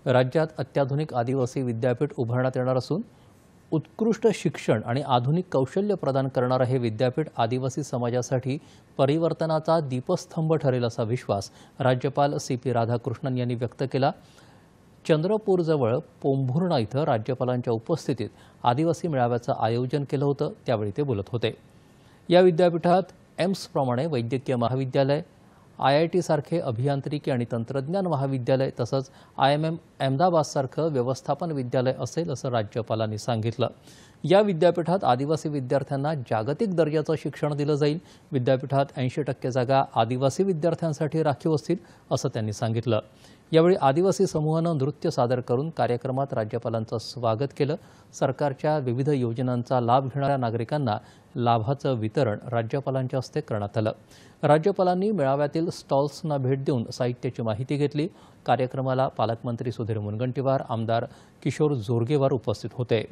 राज्यात अत्याधुनिक आदिवासी विद्यापीठ उभारण्यात येणार असून उत्कृष्ट शिक्षण आणि आधुनिक कौशल्य प्रदान करणारे हे विद्यापीठ आदिवासी समाजासाठी परिवर्तनाचा दीपस्तंभ ठरेल असा विश्वास राज्यपाल CP राधाकृष्णन यांनी व्यक्त केला। चंद्रपूरजवळ पोंभुर्णा इथं राज्यपालांच्या उपस्थितीत आदिवासी मेळाव्याचं आयोजन केलं होतं, त्यावेळी ते बोलत होते। या विद्यापीठात एम्स प्रमाणे वैद्यकीय महाविद्यालय, IIT सारखे अभियांत्रिकी आणि तंत्रज्ञान महाविद्यालय तसंच IMM अहमदाबाद सारखं व्यवस्थापन विद्यालय असेल असं राज्यपालांनी सांगितलं। या विद्यापीठात आदिवासी विद्यार्थ्यांना जागतिक दर्जाचं शिक्षण दिलं जाईल। विद्यापीठात 80% जागा आदिवासी विद्यार्थ्यांसाठी राखीव असतील असं त्यांनी सांगितलं। यावेळी आदिवासी समूहानं नृत्य सादर करून कार्यक्रमात राज्यपालांचं स्वागत केलं। सरकारच्या विविध योजनांचा लाभ घेणाऱ्या नागरिकांना लाभाचं वितरण राज्यपालांच्या हस्ते करण्यात आलं। राज्यपालांनी मेळाव्यातील स्टॉल्सना भेट देऊन साहित्याची माहिती घेतली। कार्यक्रमाला पालकमंत्री सुधीर मुनगंटीवार, आमदार किशोर जोरगेवार उपस्थित होते।